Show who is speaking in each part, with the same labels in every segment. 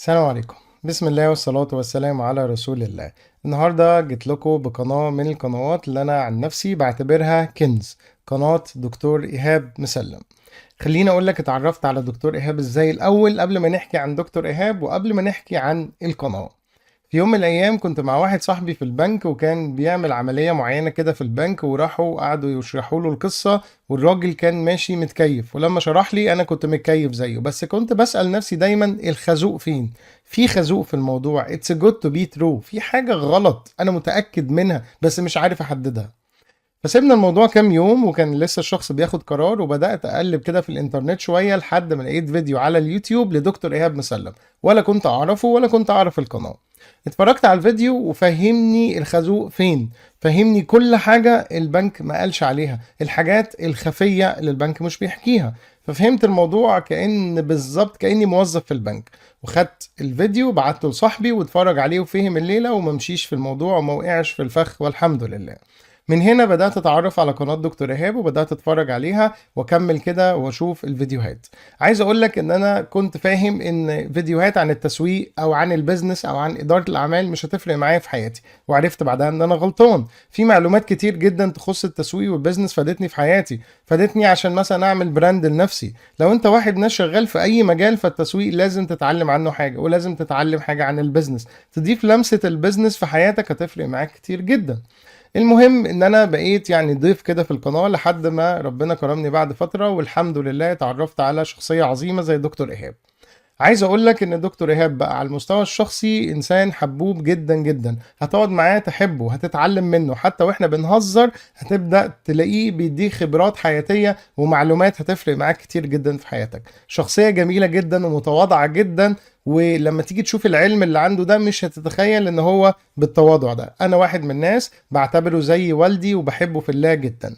Speaker 1: السلام عليكم. بسم الله والصلاة والسلام على رسول الله. النهاردة جيت لكم بقناة من القنوات اللي أنا عن نفسي بعتبرها كنز، قناة دكتور إيهاب مسلم. خليني أقول لك اتعرفت على دكتور إيهاب إزاي الأول قبل ما نحكي عن دكتور إيهاب وقبل ما نحكي عن القناة. في يوم من الأيام كنت مع واحد صاحبي في البنك وكان بيعمل عملية معينة كده في البنك، وراحوا قعدوا يشرحوا له القصة، والراجل كان ماشي متكيف، ولما شرح لي أنا كنت متكيف زيه، بس كنت بسأل نفسي دايما الخازوق فين؟ في خازوق في الموضوع. It's good to be true. في حاجة غلط أنا متأكد منها بس مش عارف أحددها. فسيبنا الموضوع كام يوم وكان لسه الشخص بياخد قرار، وبدأت أقلب كده في الإنترنت شوية لحد ما لقيت فيديو على اليوتيوب لدكتور إيهاب مسلم، ولا كنت أعرفه ولا كنت أعرف القناة. اتفرجت على الفيديو وفهمني الخازوق فين، فهمني كل حاجة البنك ما قالش عليها، الحاجات الخفية اللي البنك مش بيحكيها. ففهمت الموضوع بالظبط كأني موظف في البنك، وخدت الفيديو بعته لصاحبي واتفرج عليه وفهم الليلة وممشيش في الموضوع وما وقعش في الفخ، والحمد لله. من هنا بدأت أتعرف على قناة دكتور إيهاب وبدأت أتفرج عليها وأكمل كده وأشوف الفيديوهات. عايز أقول لك إن أنا كنت فاهم إن فيديوهات عن التسويق أو عن البيزنس أو عن إدارة الأعمال مش هتفرق معايا في حياتي، وعرفت بعدها إن أنا غلطان. في معلومات كتير جدا تخص التسويق والبيزنس فادتني في حياتي، فادتني عشان مثلا أعمل براند لنفسي. لو أنت واحد ناس شغال في أي مجال فالتسويق لازم تتعلم عنه حاجة، ولازم تتعلم حاجة عن البيزنس، تضيف لمسة البيزنس في حياتك هتفرق معاك كتير جدا. المهم ان انا بقيت يعني ضيف كده في القناة لحد ما ربنا كرمني بعد فترة، والحمد لله اتعرفت على شخصية عظيمة زي دكتور ايهاب. عايز اقول لك ان دكتور ايهاب بقى على المستوى الشخصي انسان حبوب جدا جدا، هتقعد معاه تحبه، هتتعلم منه، حتى واحنا بنهزر هتبدأ تلاقيه بيديك خبرات حياتية ومعلومات هتفرق معاك كتير جدا في حياتك. شخصية جميلة جدا ومتواضعة جدا، ولما تيجي تشوف العلم اللي عنده ده مش هتتخيل ان هو بالتواضع ده. انا واحد من الناس بعتبره زي والدي وبحبه في الله جدا.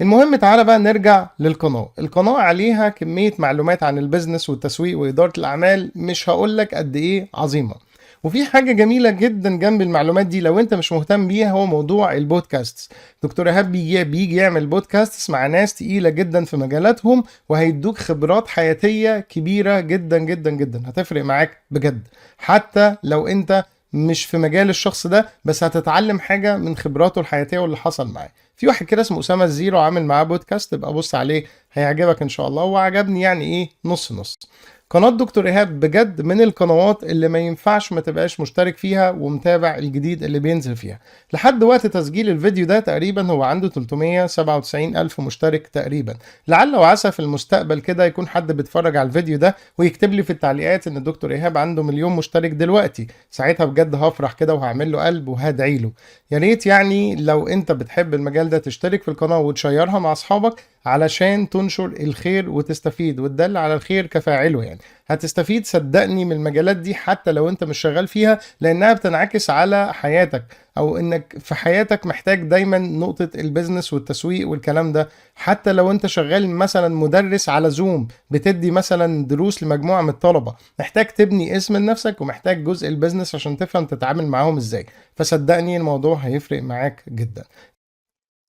Speaker 1: المهم تعالى بقى نرجع للقناة. القناة عليها كمية معلومات عن البيزنس والتسويق وإدارة الأعمال مش هقولك قد إيه عظيمة. وفي حاجة جميلة جدا جنب المعلومات دي لو انت مش مهتم بيها، هو موضوع البودكاست. دكتور ايهاب بيجي يعمل بودكاست مع ناس تقيلة جدا في مجالاتهم، وهيدوك خبرات حياتية كبيرة جدا جدا جدا هتفرق معاك بجد. حتى لو انت مش في مجال الشخص ده، بس هتتعلم حاجة من خبراته الحياتية واللي حصل معاه. في واحد كده اسمه أسامة الزيرو عامل معاه بودكاست، ابقى بص عليه هيعجبك إن شاء الله، وعجبني يعني إيه نص نص. قناة دكتور إيهاب بجد من القنوات اللي ما ينفعش ما تبقاش مشترك فيها ومتابع الجديد اللي بينزل فيها. لحد وقت تسجيل الفيديو ده تقريبا هو عنده 397 ألف مشترك تقريبا. لعل وعسى في المستقبل كده يكون حد بيتفرج على الفيديو ده ويكتب لي في التعليقات إن دكتور إيهاب عنده مليون مشترك دلوقتي، ساعتها بجد هفرح كده وهعمل له قلب وهدعي له. يا ريت يعني لو انت بتحب المجال ده تشترك في القناة وتشيرها مع اصحابك علشان تنشر الخير وتستفيد، وتدل على الخير كفاعله. يعني هتستفيد صدقني من المجالات دي حتى لو انت مش شغال فيها، لانها بتنعكس على حياتك، او انك في حياتك محتاج دايما نقطة البيزنس والتسويق والكلام ده. حتى لو انت شغال مثلا مدرس على زوم بتدي مثلا دروس لمجموعة من الطلبة، محتاج تبني اسم لنفسك ومحتاج جزء البيزنس عشان تفهم تتعامل معاهم ازاي. فصدقني الموضوع هيفرق معاك جدا.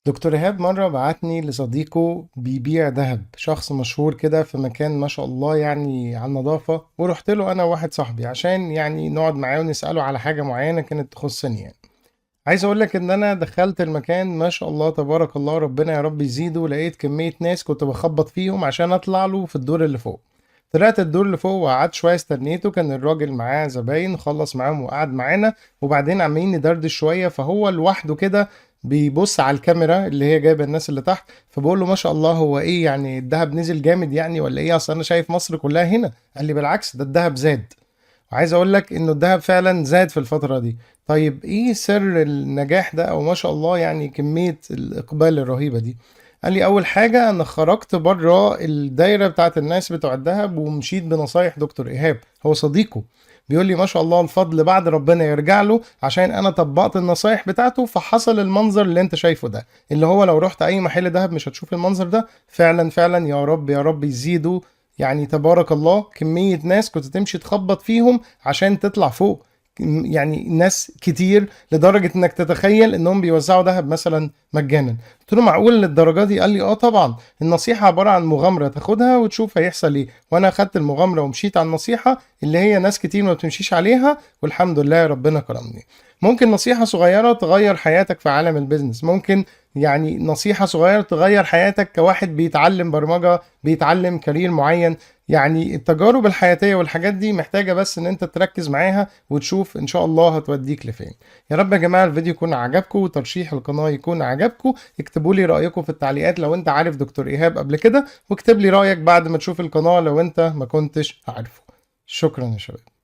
Speaker 1: دكتور إيهاب مرة بعتني لصديقه بيبيع ذهب، شخص مشهور كده في مكان ما شاء الله يعني على النظافة، ورحت له أنا وواحد صاحبي عشان يعني نقعد معاه ونسأله على حاجة معينة كانت تخصني يعني. عايز أقول لك إن أنا دخلت المكان ما شاء الله تبارك الله ربنا يا رب يزيده، لقيت كمية ناس كنت بخبط فيهم عشان أطلع له في الدور اللي فوق. طلعت الدور اللي فوق وقعدت شوية استنيته، كان الراجل معاه زباين خلص معاهم وقعد معانا، وبعدين عمالين ندردش شوية، فهو لوحده كده بيبص على الكاميرا اللي هي جايبه الناس اللي تحت، فبقول له ما شاء الله هو ايه يعني الذهب نزل جامد يعني ولا ايه؟ اصل انا شايف مصر كلها هنا. قال لي بالعكس ده الذهب زاد. وعايز اقول لك انه الذهب فعلا زاد في الفترة دي. طيب ايه سر النجاح ده او ما شاء الله يعني كمية الاقبال الرهيبة دي؟ قال لي اول حاجة انا خرجت بره الدايرة بتاعت الناس بتوع الذهب ومشيت بنصايح دكتور ايهاب، هو صديقه. بيقول لي ما شاء الله الفضل بعد ربنا يرجع له، عشان انا طبقت النصايح بتاعته فحصل المنظر اللي انت شايفه ده، اللي هو لو رحت اي محل ذهب مش هتشوف المنظر ده. فعلا فعلا يا رب يا رب يزيدوا يعني تبارك الله كمية ناس كنت تمشي تخبط فيهم عشان تطلع فوق. يعني ناس كتير لدرجة انك تتخيل انهم بيوزعوا ذهب مثلا مجانا. قلت له معقول للدرجة دي؟ قال لي اه طبعا، النصيحة عبارة عن مغامرة تاخدها وتشوف هيحصل ايه. وانا اخدت المغامرة ومشيت على النصيحة اللي هي ناس كتير ما بتمشيش عليها، والحمد لله ربنا كرمني. ممكن نصيحة صغيرة تغير حياتك في عالم البيزنس، ممكن يعني نصيحة صغيرة تغير حياتك كواحد بيتعلم برمجة، بيتعلم كارير معين. يعني التجارب الحياتية والحاجات دي محتاجة بس ان انت تركز معاها وتشوف ان شاء الله هتوديك لفين. يا رب يا جماعة الفيديو يكون عجبكم وترشيح القناة يكون عجبكم. اكتبوا لي رأيكم في التعليقات لو انت عارف دكتور ايهاب قبل كده، واكتب لي رأيك بعد ما تشوف القناة لو انت ما كنتش عارفه. شكرا يا شباب.